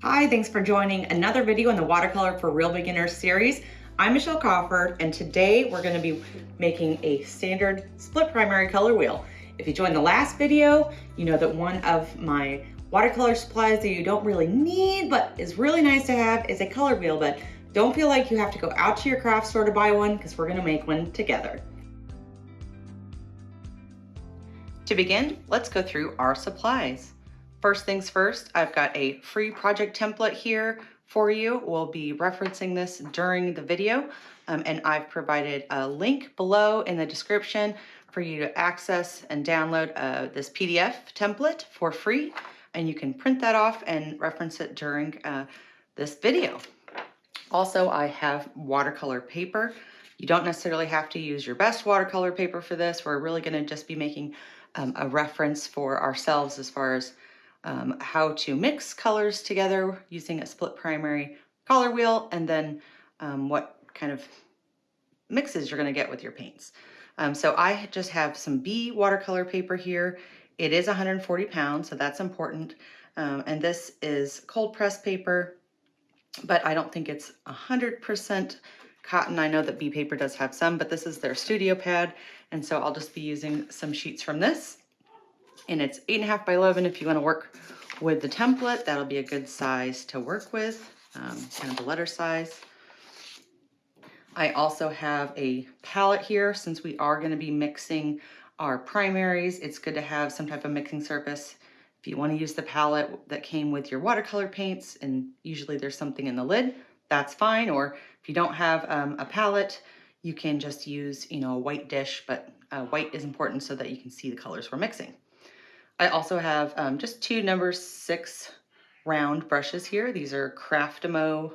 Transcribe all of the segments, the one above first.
Hi, thanks for joining another video in the Watercolor for Real Beginners series. I'm Michelle Crawford, and today we're going to be making a standard split primary color wheel. If you joined the last video, you know that one of my watercolor supplies that you don't really need but is really nice to have is a color wheel, but don't feel like you have to go out to your craft store to buy one because we're going to make one together. To begin, let's go through our supplies. First things first, I've got a free project template here for you. We'll be referencing this during the video, and I've provided a link below in the description for you to access and download this PDF template for free, and you can print that off and reference it during this video. Also, I have watercolor paper. You don't necessarily have to use your best watercolor paper for this. We're really going to just be making a reference for ourselves as far as how to mix colors together using a split primary color wheel, and then what kind of mixes you're going to get with your paints. So I just have some B watercolor paper here. It is 140 pounds, so that's important. And this is cold pressed paper, but I don't think it's 100% cotton. I know that B paper does have some, but this is their studio pad. And so I'll just be using some sheets from this. And it's 8.5 by 11. If you want to work with the template, that'll be a good size to work with, kind of the letter size. I also have a palette here. Since we are going to be mixing our primaries, it's good to have some type of mixing surface. If you want to use the palette that came with your watercolor paints, and usually there's something in the lid, that's fine. Or if you don't have a palette, you can just use, a white dish, but white is important so that you can see the colors we're mixing. I also have just two number 6 round brushes here. These are Craftimo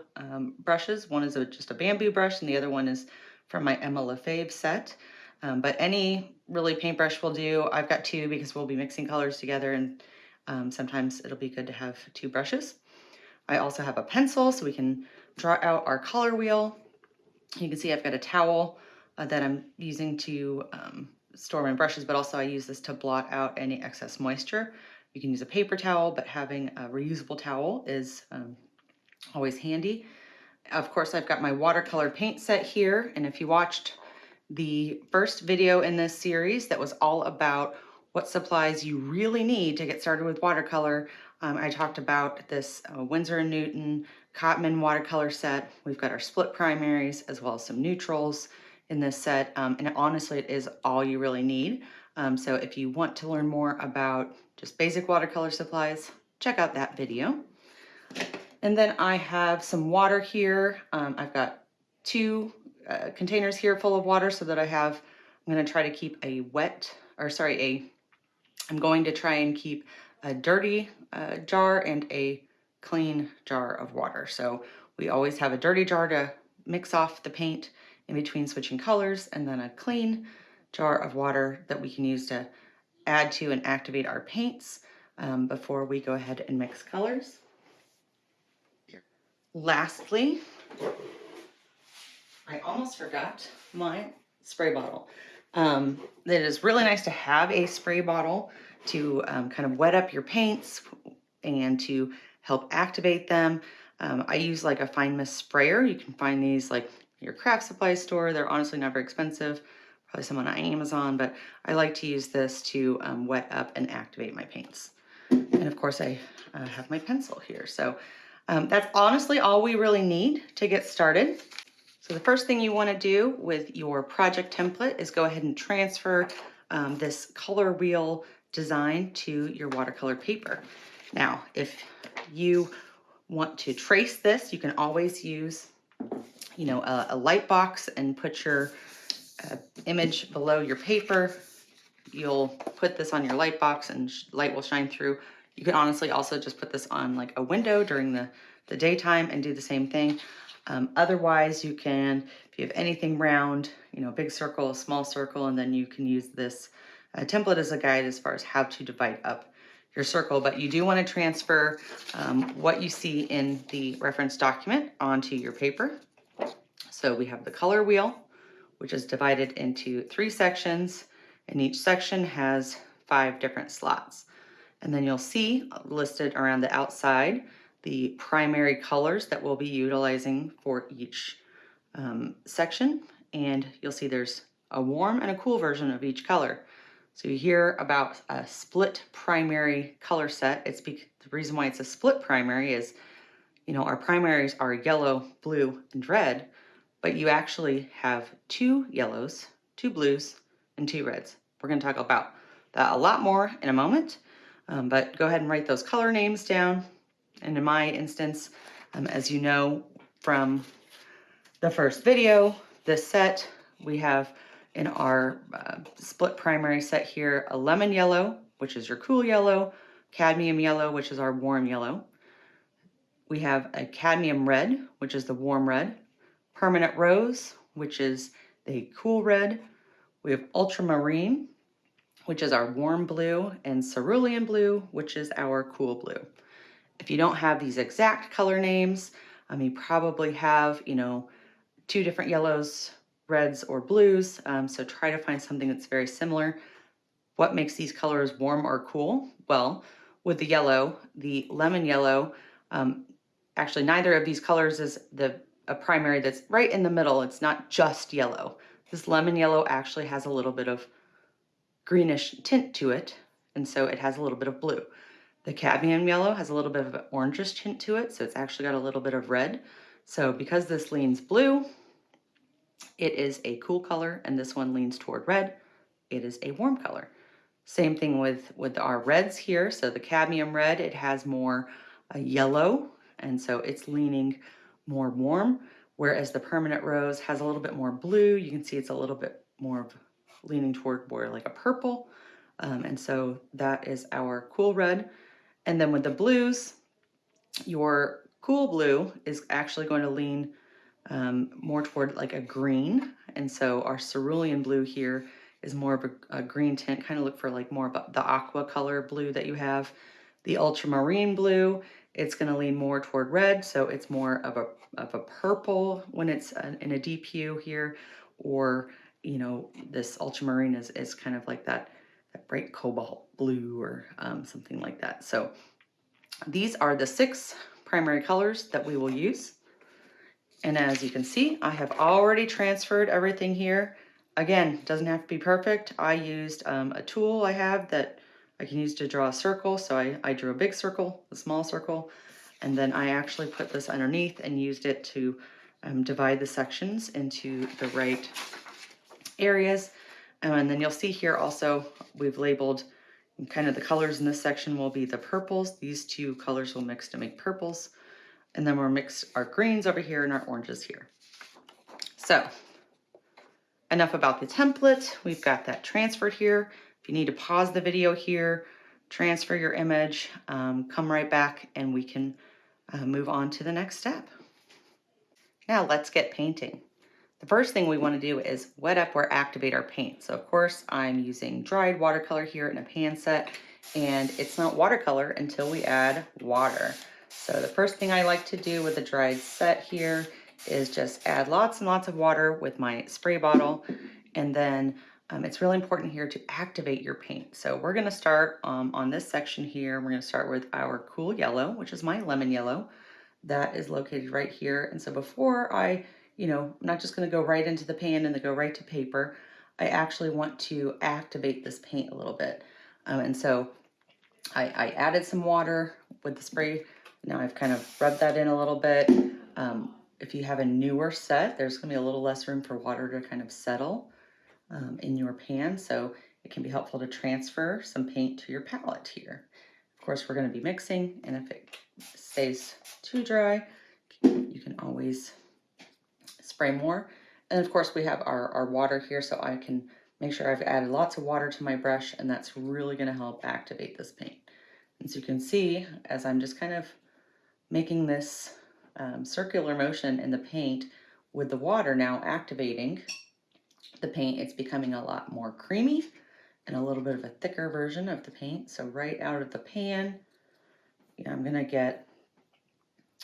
brushes. One is just a bamboo brush, and the other one is from my Emma Lefebvre set. But any really paintbrush will do. I've got 2 because we'll be mixing colors together, and sometimes it'll be good to have 2 brushes. I also have a pencil so we can draw out our color wheel. You can see I've got a towel that I'm using to store my brushes, but also I use this to blot out any excess moisture. You can use a paper towel, but having a reusable towel is always handy. Of course, I've got my watercolor paint set here, and if you watched the first video in this series that was all about what supplies you really need to get started with watercolor, I talked about this Winsor & Newton Cotman watercolor set. We've got our split primaries as well as some neutrals in this set, and honestly, it is all you really need. So if you want to learn more about just basic watercolor supplies, check out that video. And then I have some water here. I've got 2 containers here full of water so that I'm going to try to keep I'm going to try and keep a dirty jar and a clean jar of water. So we always have a dirty jar to mix off the paint in between switching colors, and then a clean jar of water that we can use to add to and activate our paints before we go ahead and mix colors. Lastly, I almost forgot my spray bottle. It is really nice to have a spray bottle to kind of wet up your paints and to help activate them. I use like a fine mist sprayer. You can find these like your craft supply store. They're honestly not very expensive, probably some on Amazon, but I like to use this to wet up and activate my paints. And of course I have my pencil here. So that's honestly all we really need to get started. So the first thing you want to do with your project template is go ahead and transfer this color wheel design to your watercolor paper. Now, if you want to trace this, you can always use, a light box and put your image below your paper. You'll put this on your light box and light will shine through. You can honestly also just put this on like a window during the daytime and do the same thing. Otherwise, you can, if you have anything round, big circle, small circle, and then you can use this template as a guide as far as how to divide up your circle. But you do want to transfer what you see in the reference document onto your paper. So we have the color wheel, which is divided into 3 sections, and each section has 5 different slots. And then you'll see listed around the outside the primary colors that we'll be utilizing for each section. And you'll see there's a warm and a cool version of each color. So you hear about a split primary color set. The reason why it's a split primary is, our primaries are yellow, blue, and red, but you actually have 2 yellows, 2 blues, and 2 reds. We're going to talk about that a lot more in a moment, but go ahead and write those color names down. And in my instance, as you know from the first video, this set, we have in our split primary set here, a lemon yellow, which is your cool yellow, cadmium yellow, which is our warm yellow. We have a cadmium red, which is the warm red, permanent rose, which is the cool red. We have ultramarine, which is our warm blue, and cerulean blue, which is our cool blue. If you don't have these exact color names, you probably have, 2 different yellows, reds, or blues. So try to find something that's very similar. What makes these colors warm or cool? Well, with the yellow, the lemon yellow, actually neither of these colors is a primary that's right in the middle. It's not just yellow. This lemon yellow actually has a little bit of greenish tint to it, and so it has a little bit of blue. The cadmium yellow has a little bit of an orangish tint to it, so it's actually got a little bit of red. So because this leans blue, it is a cool color, and this one leans toward red, it is a warm color. Same thing with our reds here. So the cadmium red, it has more yellow, and so it's leaning more warm, whereas the permanent rose has a little bit more blue. You can see it's a little bit more of leaning toward more like a purple, and so that is our cool red. And then with the blues, your cool blue is actually going to lean more toward like a green, and so our cerulean blue here is more of a green tint. Kind of look for like more of the aqua color blue that you have. The ultramarine blue, it's going to lean more toward red, so it's more of a purple when it's in a deep hue here, or this ultramarine is kind of like that bright cobalt blue or something like that. So these are the 6 primary colors that we will use. And as you can see, I have already transferred everything here. Again, doesn't have to be perfect. I used a tool I have that I can use to draw a circle. So I drew a big circle, a small circle, and then I actually put this underneath and used it to divide the sections into the right areas. And then you'll see here also, we've labeled kind of the colors in this section will be the purples. These 2 colors will mix to make purples. And then we'll mix our greens over here and our oranges here. So enough about the template. We've got that transferred here. If you need to pause the video here, transfer your image, come right back and we can move on to the next step. Now let's get painting. The first thing we want to do is wet up or activate our paint. So of course I'm using dried watercolor here in a pan set, and it's not watercolor until we add water. So the first thing I like to do with the dried set here is just add lots and lots of water with my spray bottle. And then it's really important here to activate your paint. So we're going to start on this section here. We're going to start with our cool yellow, which is my lemon yellow. That is located right here. And so before I'm not just going to go right into the pan and then go right to paper, I actually want to activate this paint a little bit. And so I added some water with the spray. Now I've kind of rubbed that in a little bit. If you have a newer set, there's going to be a little less room for water to kind of settle in your pan. So it can be helpful to transfer some paint to your palette here. Of course, we're going to be mixing, and if it stays too dry, you can always spray more. And of course, we have our water here, so I can make sure I've added lots of water to my brush, and that's really going to help activate this paint. As you can see, as I'm just kind of making this circular motion in the paint with the water now activating the paint, it's becoming a lot more creamy and a little bit of a thicker version of the paint. So right out of the pan, I'm going to get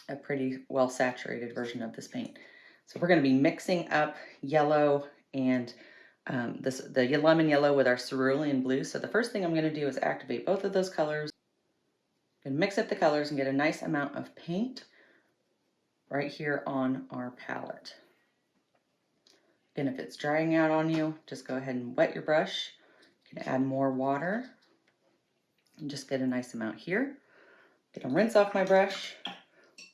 a pretty well saturated version of this paint. So we're going to be mixing up yellow and the lemon yellow with our cerulean blue. So the first thing I'm going to do is activate both of those colors. Gonna mix up the colors and get a nice amount of paint right here on our palette. And if it's drying out on you, just go ahead and wet your brush. You can add more water and just get a nice amount here. Gonna rinse off my brush,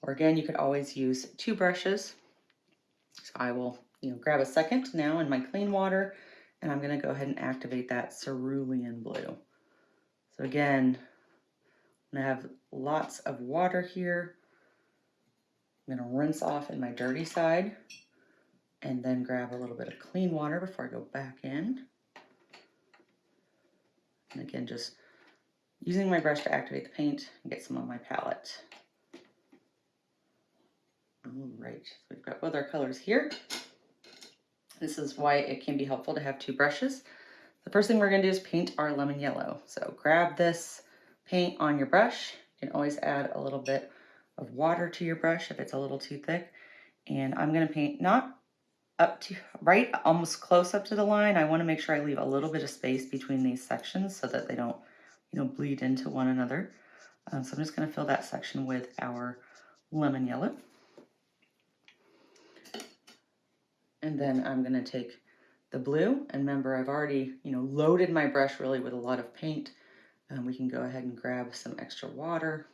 or again, you could always use 2 brushes. So I will, grab a second now in my clean water, and I'm gonna go ahead and activate that cerulean blue. So again, I'm gonna have lots of water here. I'm gonna rinse off in my dirty side and then grab a little bit of clean water before I go back in. And again, just using my brush to activate the paint and get some on my palette. All right, so we've got both our colors here. This is why it can be helpful to have 2 brushes. The first thing we're gonna do is paint our lemon yellow. So grab this paint on your brush. You can always add a little bit of water to your brush if it's a little too thick. And I'm gonna paint not up to, right, almost close up to the line. I wanna make sure I leave a little bit of space between these sections so that they don't, bleed into one another. So I'm just gonna fill that section with our lemon yellow. And then I'm gonna take the blue, and remember I've already, loaded my brush really with a lot of paint. We can go ahead and grab some extra water,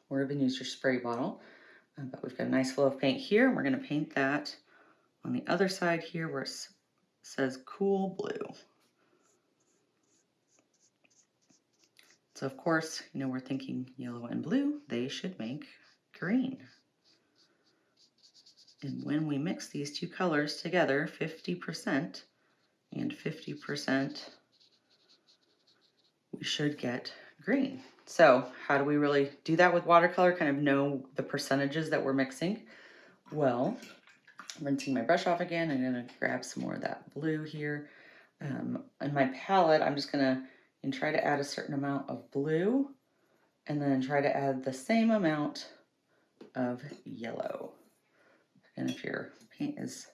or even use your spray bottle. But we've got a nice flow of paint here, and we're gonna paint that on the other side here where it says cool blue. So of course, we're thinking yellow and blue, they should make green. And when we mix these 2 colors together, 50% and 50%, we should get green. So how do we really do that with watercolor? Kind of know the percentages that we're mixing. Well, rinsing my brush off again, I'm gonna grab some more of that blue here. In my palette, I'm just gonna try to add a certain amount of blue and then try to add the same amount of yellow. And if your paint is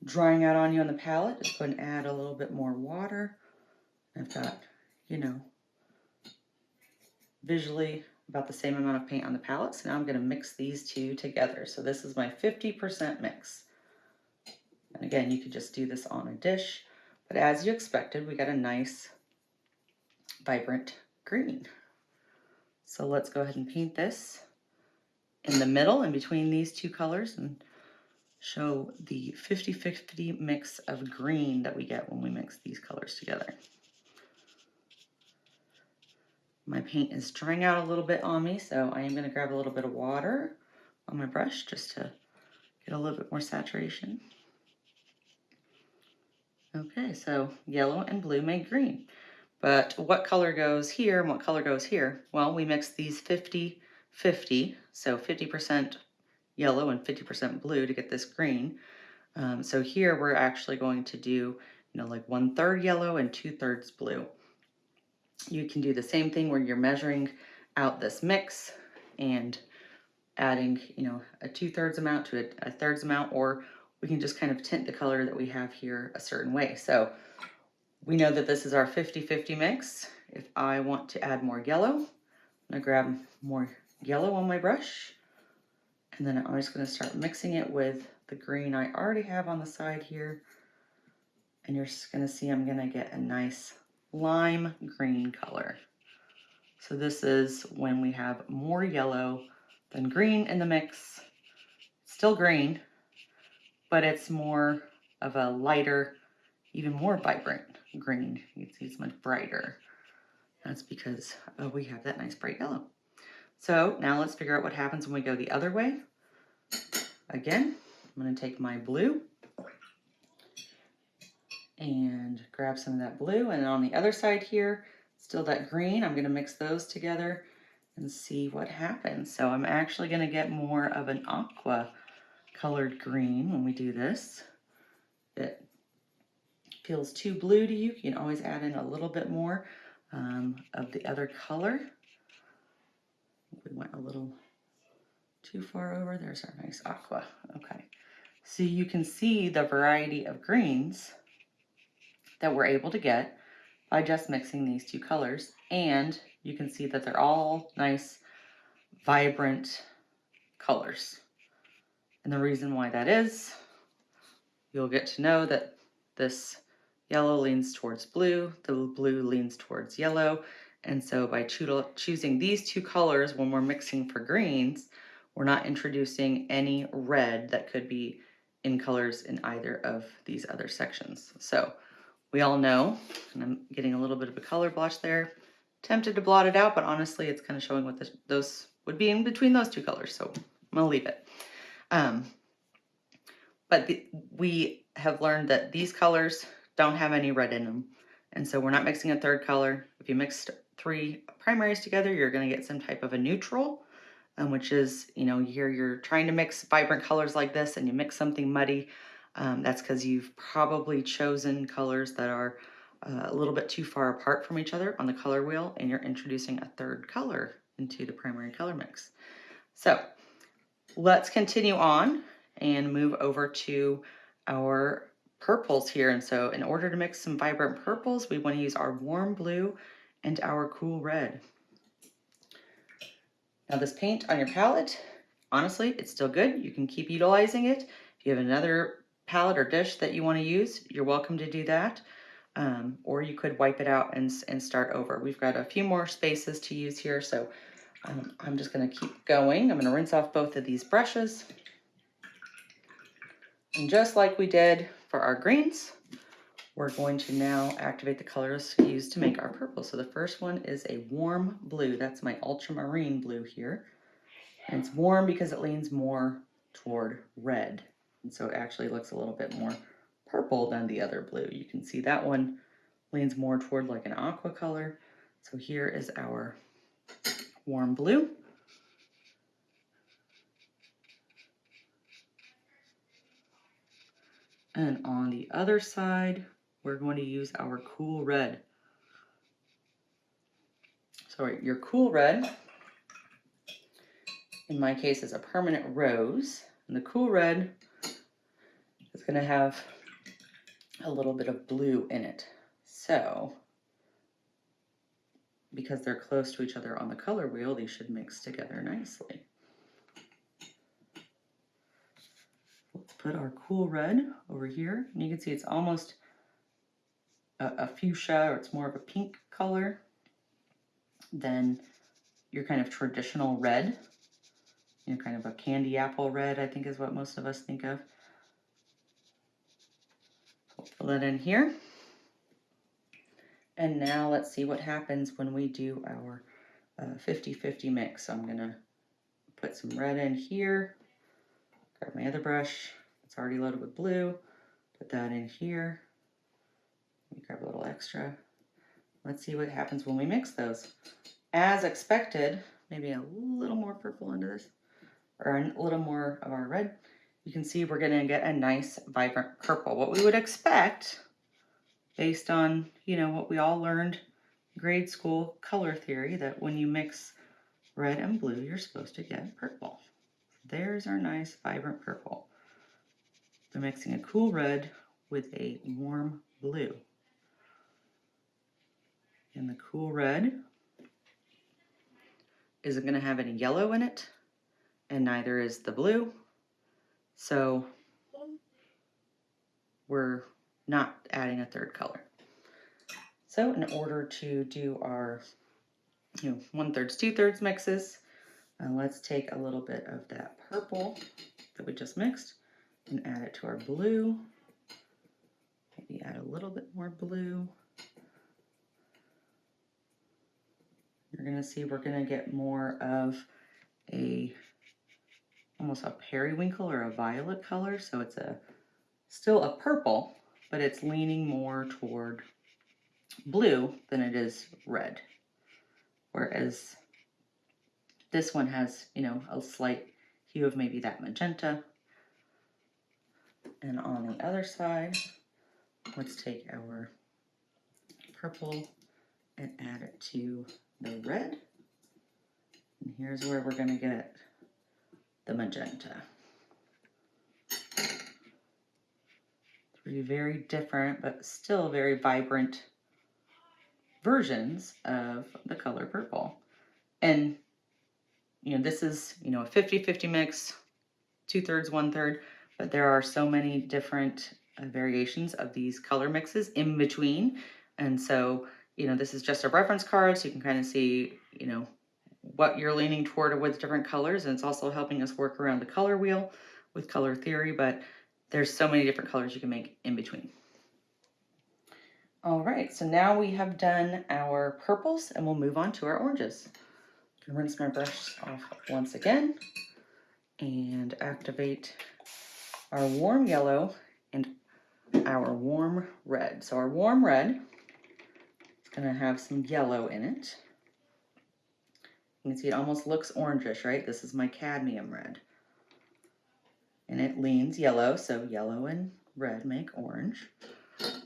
drying out on you on the palette, just go ahead and add a little bit more water. I've got, visually about the same amount of paint on the palette. So now I'm gonna mix these 2 together. So this is my 50% mix. And again, you could just do this on a dish, but as you expected, we got a nice, vibrant green. So let's go ahead and paint this in the middle, in between these 2 colors, and show the 50-50 mix of green that we get when we mix these colors together. My paint is drying out a little bit on me, so I am going to grab a little bit of water on my brush just to get a little bit more saturation. Okay, so yellow and blue make green. But what color goes here and what color goes here? Well, we mix these 50-50, so 50% yellow and 50% blue to get this green. So here we're actually going to do, like 1/3 yellow and 2/3 blue. You can do the same thing where you're measuring out this mix and adding, a 2/3 amount to a 1/3 amount, or we can just kind of tint the color that we have here a certain way. So we know that this is our 50-50 mix. If I want to add more yellow, I'm gonna grab more yellow on my brush, and then I'm just gonna start mixing it with the green I already have on the side here. And you're just gonna see I'm gonna get a nice lime green color. So this is when we have more yellow than green in the mix. Still green, but it's more of a lighter, even more vibrant green. You can see it's much brighter. That's because we have that nice bright yellow. So now let's figure out what happens when we go the other way. Again, I'm going to take my blue and grab some of that blue, and on the other side here, still that green. I'm going to mix those together and see what happens. So I'm actually going to get more of an aqua colored green when we do this. It feels too blue to you, you can always add in a little bit more of the other color. We went a little too far over. There's our nice aqua. Okay, so you can see the variety of greens that we're able to get by just mixing these 2 colors, and you can see that they're all nice, vibrant colors. And the reason why that is, you'll get to know that this yellow leans towards blue, the blue leans towards yellow. And so by choosing these two colors when we're mixing for greens, we're not introducing any red that could be in colors in either of these other sections. So we all know, and I'm getting a little bit of a color blotch there, tempted to blot it out, but honestly it's kind of showing what those would be in between those two colors, so I'm gonna leave it. But we have learned that these colors don't have any red in them, and so we're not mixing a third color. If you mix 3 primaries together, you're going to get some type of a neutral, which is, you know, here you're trying to mix vibrant colors like this and you mix something muddy. That's because you've probably chosen colors that are a little bit too far apart from each other on the color wheel, and you're introducing a third color into the primary color mix. So let's continue on and move over to our purples here. And so in order to mix some vibrant purples, we want to use our warm blue and our cool red. Now this paint on your palette, honestly, it's still good. You can keep utilizing it. If you have another palette or dish that you want to use, you're welcome to do that. Or you could wipe it out and start over. We've got a few more spaces to use here, so I'm just going to keep going. I'm going to rinse off both of these brushes. And just like we did for our greens, we're going to now activate the colors used to make our purple. So the first one is a warm blue. That's my ultramarine blue here. And it's warm because it leans more toward red. And so it actually looks a little bit more purple than the other blue. You can see that one leans more toward like an aqua color. So here is our warm blue. And on the other side, we're going to use our cool red. So your cool red, in my case, is a permanent rose. And the cool red is going to have a little bit of blue in it. So, because they're close to each other on the color wheel, these should mix together nicely. Let's put our cool red over here. And you can see it's almost a fuchsia, or it's more of a pink color than your kind of traditional red. You know, kind of a candy apple red, I think is what most of us think of. So we'll fill that in here. And now let's see what happens when we do our 50-50 mix. So I'm going to put some red in here. Grab my other brush. It's already loaded with blue. Put that in here. Let me grab a little extra. Let's see what happens when we mix those. As expected, maybe a little more purple into this, or a little more of our red. You can see we're going to get a nice vibrant purple. What we would expect based on, you know, what we all learned in grade school color theory, that when you mix red and blue, you're supposed to get purple. There's our nice vibrant purple. We're mixing a cool red with a warm blue. And the cool red isn't going to have any yellow in it, and neither is the blue. So we're not adding a third color. So in order to do our 1/3, 2/3 mixes, let's take a little bit of that purple that we just mixed and add it to our blue. Maybe add a little bit more blue. You're going to see we're going to get more of almost a periwinkle or a violet color. So it's still a purple, but it's leaning more toward blue than it is red. Whereas this one has, a slight hue of maybe that magenta. And on the other side, let's take our purple and add it to the red. And here's where we're going to get the magenta. 3 very different, but still very vibrant versions of the color purple. And, this is, a 50-50 mix, 2/3, 1/3, but there are so many different variations of these color mixes in between. And so, this is just a reference card, so you can kind of see, what you're leaning toward with different colors. And it's also helping us work around the color wheel with color theory, but there's so many different colors you can make in between. All right, so now we have done our purples and we'll move on to our oranges. I'm gonna rinse my brush off once again and activate our warm yellow and our warm red. So our warm red is gonna have some yellow in it. You can see it almost looks orangish, right? This is my cadmium red. And it leans yellow, so yellow and red make orange.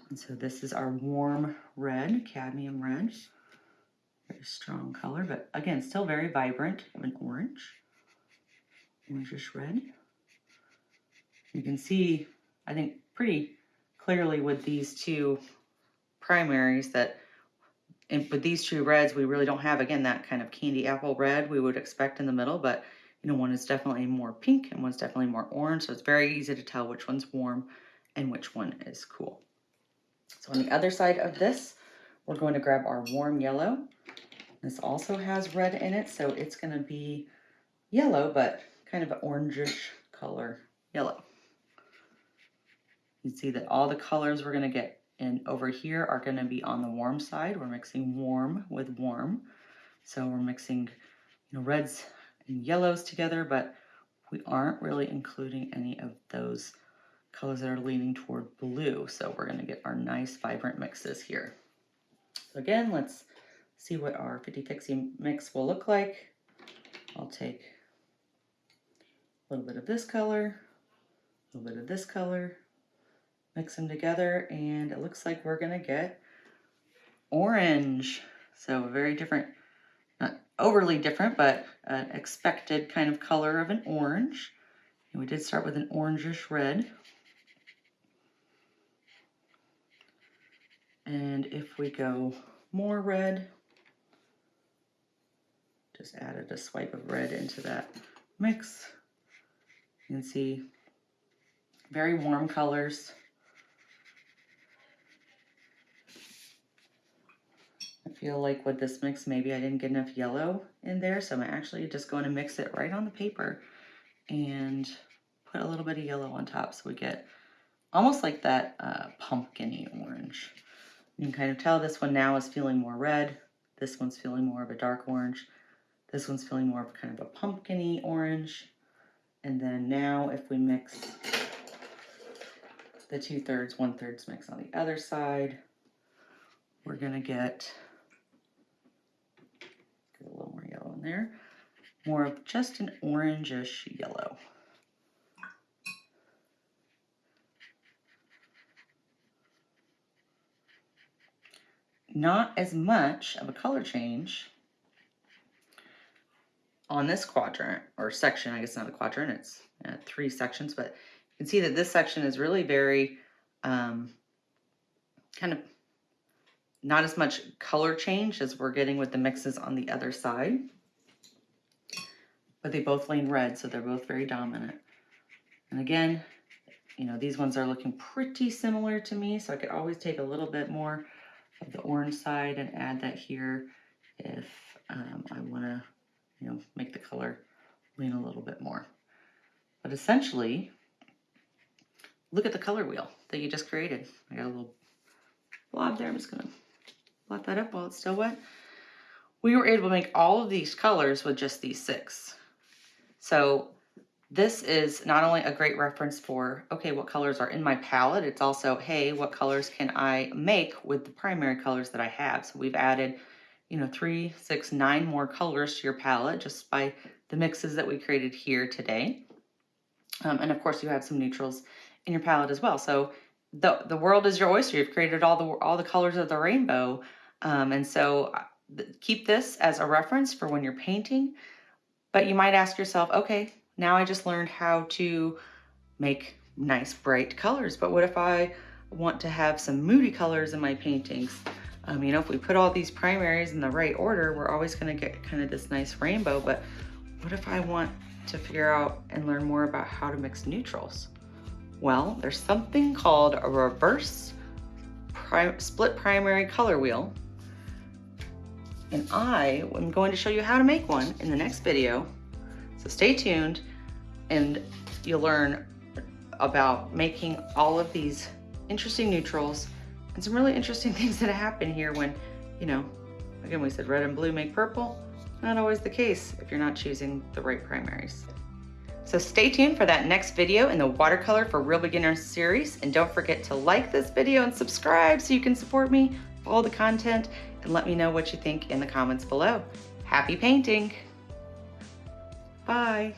And so this is our warm red, cadmium red. Very strong color, but again, still very vibrant of an orange. Orangish red. You can see, I think, pretty clearly with these two primaries that, and with these two reds, we really don't have, again, that kind of candy apple red we would expect in the middle, but one is definitely more pink and one's definitely more orange, so it's very easy to tell which one's warm and which one is cool. So on the other side of this, we're going to grab our warm yellow. This also has red in it, so it's going to be yellow, but kind of an orangish color yellow. You see that all the colors we're going to get in over here are going to be on the warm side. We're mixing warm with warm. So we're mixing reds and yellows together, but we aren't really including any of those colors that are leaning toward blue. So we're going to get our nice vibrant mixes here. So again, let's see what our 50-50 mix will look like. I'll take a little bit of this color, a little bit of this color, mix them together, and it looks like we're going to get orange. So a very different, not overly different, but an expected kind of color of an orange. And we did start with an orangish red. And if we go more red, just added a swipe of red into that mix. You can see very warm colors. I feel like with this mix, maybe I didn't get enough yellow in there, so I'm actually just going to mix it right on the paper and put a little bit of yellow on top so we get almost like that pumpkin-y orange. You can kind of tell this one now is feeling more red. This one's feeling more of a dark orange. This one's feeling more of kind of a pumpkin-y orange. And then now if we mix the 2/3, 1/3 mix on the other side, we're gonna get a little more yellow in there, more of just an orangish yellow. Not as much of a color change on this quadrant or section. I guess not a quadrant, it's 3 sections, but you can see that this section is really very kind of not as much color change as we're getting with the mixes on the other side, but they both lean red, so they're both very dominant. And again, these ones are looking pretty similar to me, so I could always take a little bit more of the orange side and add that here if I want to make the color lean a little bit more. But essentially, look at the color wheel that you just created. I got a little blob there. I'm just going to blot that up while it's still wet. We were able to make all of these colors with just these 6. So this is not only a great reference for, okay, what colors are in my palette, it's also, hey, what colors can I make with the primary colors that I have? So we've added 3, 6, 9 more colors to your palette just by the mixes that we created here today. And of course you have some neutrals in your palette as well. So the world is your oyster. You've created all the colors of the rainbow. And so keep this as a reference for when you're painting, but you might ask yourself, okay, now I just learned how to make nice bright colors, but what if I want to have some moody colors in my paintings? You know, if we put all these primaries in the right order, we're always gonna get kind of this nice rainbow, but what if I want to figure out and learn more about how to mix neutrals? Well, there's something called a reverse split primary color wheel, and I am going to show you how to make one in the next video. So stay tuned and you'll learn about making all of these interesting neutrals and some really interesting things that happen here when, you know, again, we said red and blue make purple. Not always the case if you're not choosing the right primaries. So stay tuned for that next video in the Watercolor for Real Beginners series. And don't forget to like this video and subscribe so you can support me, follow the content, and let me know what you think in the comments below. Happy painting! Bye!